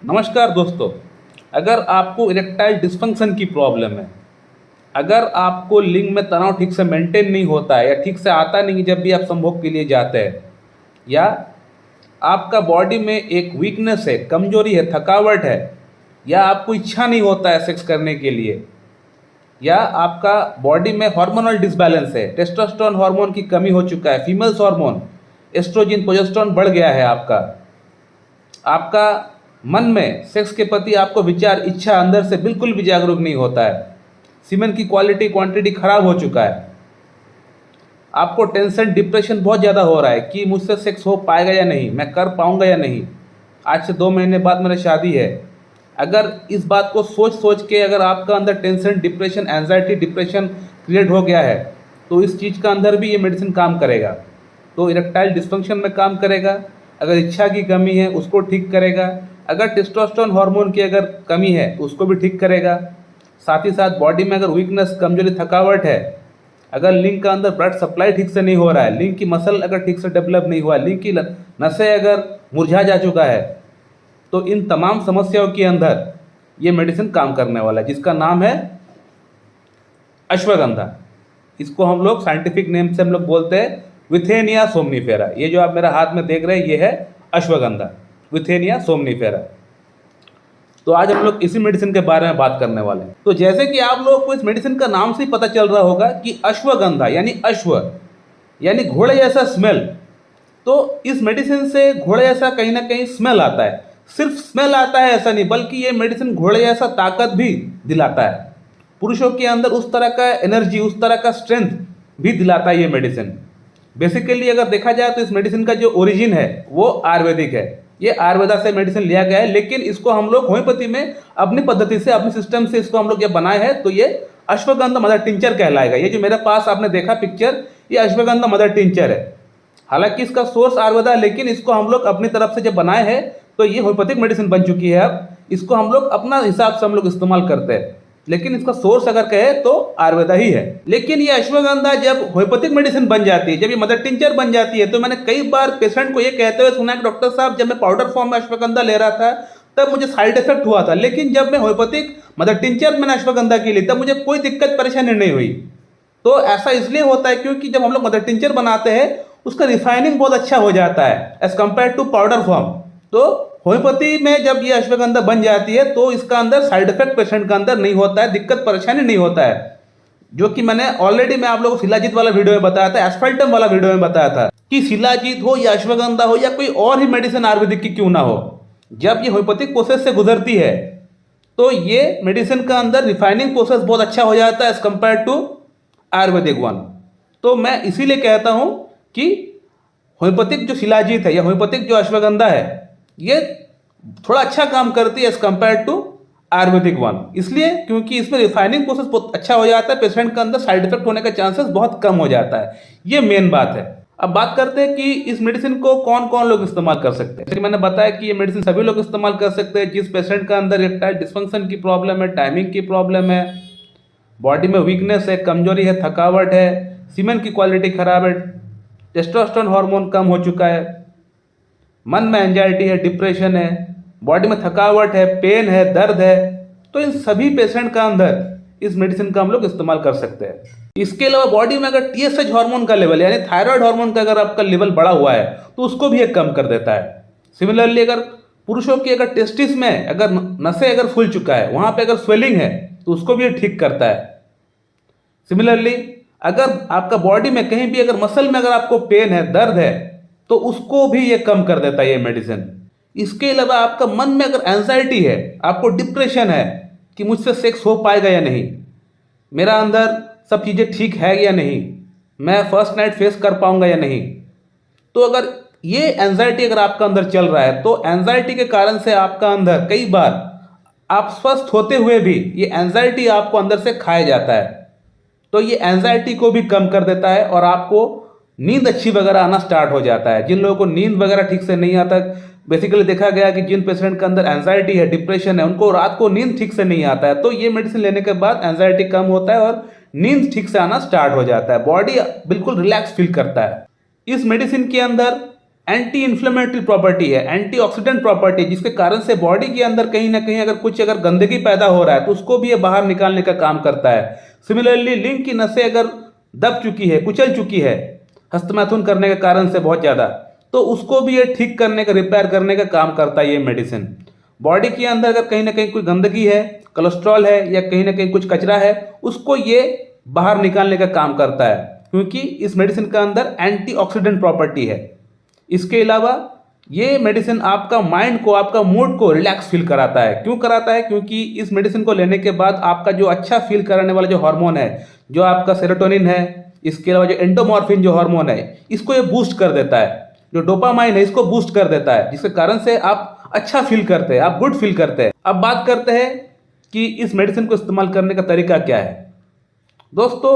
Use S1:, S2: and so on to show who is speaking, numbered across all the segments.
S1: नमस्कार दोस्तों। अगर आपको इरेक्टाइल डिस्फंक्शन की प्रॉब्लम है, अगर आपको लिंग में तनाव ठीक से मेंटेन नहीं होता है या ठीक से आता नहीं जब भी आप संभोग के लिए जाते हैं, या आपका बॉडी में एक वीकनेस है, कमजोरी है, थकावट है, या आपको इच्छा नहीं होता है सेक्स करने के लिए, या आपका बॉडी में हार्मोनल डिसबैलेंस है, टेस्टोस्टेरोन हार्मोन की कमी हो चुका है, फीमेल्स हार्मोन एस्ट्रोजन प्रोजेस्टेरोन बढ़ गया है, आपका मन में सेक्स के प्रति आपको विचार इच्छा अंदर से बिल्कुल भी जागरूक नहीं होता है, सीमेन की क्वालिटी क्वांटिटी खराब हो चुका है, आपको टेंशन डिप्रेशन बहुत ज़्यादा हो रहा है कि मुझसे सेक्स हो पाएगा या नहीं, मैं कर पाऊंगा या नहीं, आज से 2 महीने बाद मेरी शादी है। अगर इस बात को सोच सोच के अगर आपका अंदर tension depression anxiety depression create हो गया है, तो इस चीज़ का अंदर भी ये मेडिसिन काम करेगा। तो इरेक्टाइल डिस्फंक्शन में काम करेगा, अगर इच्छा की कमी है उसको ठीक करेगा, अगर टेस्टोस्टेरोन हार्मोन की अगर कमी है उसको भी ठीक करेगा, साथ ही साथ बॉडी में अगर वीकनेस कमजोरी थकावट है, अगर लिंग का अंदर ब्लड सप्लाई ठीक से नहीं हो रहा है, लिंग की मसल अगर ठीक से डेवलप नहीं हुआ है, लिंग की नसें अगर मुरझा जा चुका है, तो इन तमाम समस्याओं के अंदर ये मेडिसिन काम करने वाला है, जिसका नाम है अश्वगंधा। इसको हम लोग साइंटिफिक नेम से हम लोग बोलते हैं विथेनिया सोमनीफेरा। ये जो आप मेरा हाथ में देख रहे हैं ये है अश्वगंधा, विथेनिया सोमनीफेरा। तो आज हम लोग इसी मेडिसिन के बारे में बात करने वाले हैं। तो जैसे कि आप लोगों को इस मेडिसिन का नाम से ही पता चल रहा होगा कि अश्वगंधा यानी अश्व यानी घोड़े जैसा स्मेल। तो इस मेडिसिन से घोड़े जैसा कहीं ना कहीं स्मेल आता है। सिर्फ स्मेल आता है ऐसा नहीं, बल्कि ये मेडिसिन घोड़े जैसा ताकत भी दिलाता है, पुरुषों के अंदर उस तरह का एनर्जी उस तरह का स्ट्रेंथ भी दिलाता है ये मेडिसिन। बेसिकली अगर देखा जाए तो इस मेडिसिन का जो ओरिजिन है वो आयुर्वेदिक है। ये आयुर्वेदा से मेडिसिन लिया गया है, लेकिन इसको हम लोग होम्योपैथी में अपनी पद्धति से अपने सिस्टम से इसको हम लोग जब बनाए हैं तो ये अश्वगंधा मदर टिंचर कहलाएगा। ये जो मेरे पास आपने देखा पिक्चर, ये अश्वगंधा मदर टिंचर है। हालांकि इसका सोर्स आयुर्वेदा है, लेकिन इसको हम लोग अपनी तरफ से जब बनाए हैं तो ये होम्योपैथिक मेडिसिन बन चुकी है। अब इसको हम लोग अपना हिसाब से हम लोग इस्तेमाल करते हैं, लेकिन इसका सोर्स अगर कहे तो आयुर्वेदा ही है। लेकिन ये अश्वगंधा जब होम्योपैथिक मेडिसिन बन जाती है, जब ये मदर टिंचर बन जाती है, तो मैंने कई बार पेशेंट को ये कहते हुए सुना कि डॉक्टर साहब जब मैं पाउडर फॉर्म में अश्वगंधा ले रहा था तब मुझे साइड इफेक्ट हुआ था, लेकिन जब मैं होम्योपैथिक मदर टिंचर मैंने अश्वगंधा की ली तब मुझे कोई दिक्कत परेशानी नहीं हुई। तो ऐसा इसलिए होता है क्योंकि जब हम लोग मदर टिंचर बनाते हैं उसका रिफाइनिंग बहुत अच्छा हो जाता है as compare to powder form. तो होम्योपैथी में जब ये अश्वगंधा बन जाती है तो इसका अंदर साइड इफेक्ट पेशेंट का अंदर नहीं होता है, दिक्कत परेशानी नहीं होता है। जो कि मैंने ऑलरेडी मैं आप लोगों को शिलाजीत वाला वीडियो में बताया था, एस्फाल्टम वाला वीडियो में बताया था कि शिलाजीत हो या अश्वगंधा हो या कोई और ही मेडिसिन आयुर्वेदिक की क्यों ना हो, जब ये होम्योपैथिक प्रोसेस से गुजरती है तो ये मेडिसिन का अंदर रिफाइनिंग प्रोसेस बहुत अच्छा हो जाता है as compare to ayurvedic one. तो मैं इसीलिए कहता हूं कि होम्योपैथिक जो शिलाजीत है या होम्योपैथिक जो अश्वगंधा है ये थोड़ा अच्छा काम करती है as compare to ayurvedic one, इसलिए क्योंकि इसमें रिफाइनिंग प्रोसेस बहुत अच्छा हो जाता है, पेशेंट का अंदर साइड इफेक्ट होने का चांसेस बहुत कम हो जाता है। ये मेन बात है। अब बात करते हैं कि इस मेडिसिन को कौन कौन लोग इस्तेमाल कर सकते हैं। जैसे मैंने बताया कि ये मेडिसिन सभी लोग इस्तेमाल कर सकते हैं जिस पेशेंट का अंदर इरेक्टाइल डिस्फंक्शन की प्रॉब्लम है, टाइमिंग की प्रॉब्लम है, बॉडी में वीकनेस है, कमजोरी है, थकावट है, सीमेन की क्वालिटी खराब है, टेस्टोस्टेरोन हार्मोन कम हो चुका है, मन में एंजाइटी है, डिप्रेशन है, बॉडी में थकावट है, पेन है, दर्द है, तो इन सभी पेशेंट का अंदर इस मेडिसिन का हम लोग इस्तेमाल कर सकते हैं। इसके अलावा बॉडी में अगर टीएसएच हार्मोन का लेवल यानी थायराइड हार्मोन का अगर आपका लेवल बढ़ा हुआ है तो उसको भी ये कम कर देता है। सिमिलरली अगर पुरुषों की अगर टेस्टिस में अगर नसें अगर फूल चुका है, वहां पे अगर स्वेलिंग है तो उसको भी ये ठीक करता है। सिमिलरली अगर आपका बॉडी में कहीं भी अगर मसल में अगर आपको पेन है, दर्द है, तो उसको भी ये कम कर देता है ये मेडिसिन। इसके अलावा आपका मन में अगर एंजाइटी है, आपको डिप्रेशन है कि मुझसे सेक्स हो पाएगा या नहीं, मेरा अंदर सब चीज़ें ठीक है या नहीं, मैं फर्स्ट नाइट फेस कर पाऊंगा या नहीं, तो अगर ये एंजाइटी अगर आपका अंदर चल रहा है तो एंजाइटी के कारण से आपका अंदर कई बार आप स्वस्थ होते हुए भी ये एंजाइटी आपको अंदर से खाया जाता है। तो ये एंजाइटी को भी कम कर देता है और आपको नींद अच्छी वगैरह आना स्टार्ट हो जाता है। जिन लोगों को नींद वगैरह ठीक से नहीं आता, बेसिकली देखा गया कि जिन पेशेंट के अंदर एंजाइटी है, डिप्रेशन है, उनको रात को नींद ठीक से नहीं आता है, तो ये मेडिसिन लेने के बाद एंजाइटी कम होता है और नींद ठीक से आना स्टार्ट हो जाता है, बॉडी बिल्कुल रिलैक्स फील करता है। इस मेडिसिन के अंदर एंटी इन्फ्लेमेटरी प्रॉपर्टी है, एंटीऑक्सीडेंट प्रॉपर्टी, जिसके कारण से बॉडी के अंदर कहीं ना कहीं अगर गंदगी पैदा हो रहा है तो उसको भी ये बाहर निकालने का काम करता है। सिमिलरली लिंग की नसें अगर दब चुकी है, कुचल चुकी है हस्तमैथुन करने के कारण से बहुत ज़्यादा, तो उसको भी ये ठीक करने का, रिपेयर करने का काम करता है ये मेडिसिन। बॉडी के अंदर अगर कहीं ना कहीं कोई गंदगी है, कोलेस्ट्रॉल है या कहीं ना कहीं कुछ कचरा है, उसको ये बाहर निकालने का काम करता है, क्योंकि इस मेडिसिन का अंदर एंटीऑक्सीडेंट प्रॉपर्टी है। इसके अलावा ये मेडिसिन आपका माइंड को, आपका मूड को रिलैक्स फील कराता है। क्यों कराता है? क्योंकि इस मेडिसिन को लेने के बाद आपका जो अच्छा फील कराने वाला जो हार्मोन है, जो आपका सेरोटोनिन है, इसके अलावा जो एंडोमॉर्फिन जो हार्मोन है, इसको ये बूस्ट कर देता है। जो डोपामाइन है, इसको बूस्ट कर देता है, जिसके कारण से आप अच्छा फील करते हैं, आप गुड फील करते हैं। अब बात करते हैं कि इस मेडिसिन को इस्तेमाल करने का तरीका क्या है। दोस्तों,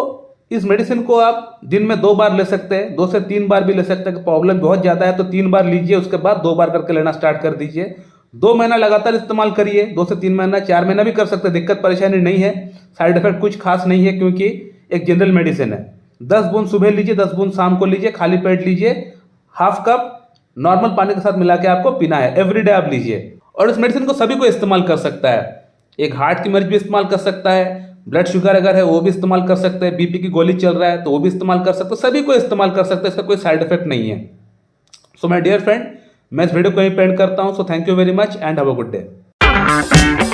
S1: इस मेडिसिन को आप दिन में 2 बार ले सकते हैं, 2 से 3 बार भी ले सकते हैं। प्रॉब्लम बहुत ज़्यादा है तो 3 बार लीजिए, उसके बाद 2 बार करके लेना स्टार्ट कर दीजिए। 2 महीना लगातार इस्तेमाल करिए, 2 से 3 महीना, 4 महीना भी कर सकते हैं, दिक्कत परेशानी नहीं है। साइड इफेक्ट कुछ खास नहीं है, क्योंकि एक जनरल मेडिसिन है। 10 बूंद सुबह लीजिए, 10 बूंद शाम को लीजिए, खाली पेट लीजिए। हाफ कप नॉर्मल पानी के साथ मिला के आपको पीना है, एवरीडे आप लीजिए। और इस मेडिसिन को सभी को इस्तेमाल कर सकता है। एक हार्ट की मरीज भी इस्तेमाल कर सकता है, ब्लड शुगर अगर है वो भी इस्तेमाल कर सकते हैं, बीपी की गोली चल रहा है तो वो भी इस्तेमाल कर सकते हैं, सभी को इस्तेमाल कर सकते हैं, इसका कोई साइड इफेक्ट नहीं है। सो माय डियर फ्रेंड, मैं इस वीडियो को यहीं पे एंड करता हूँ। So thank you very much and have a good day.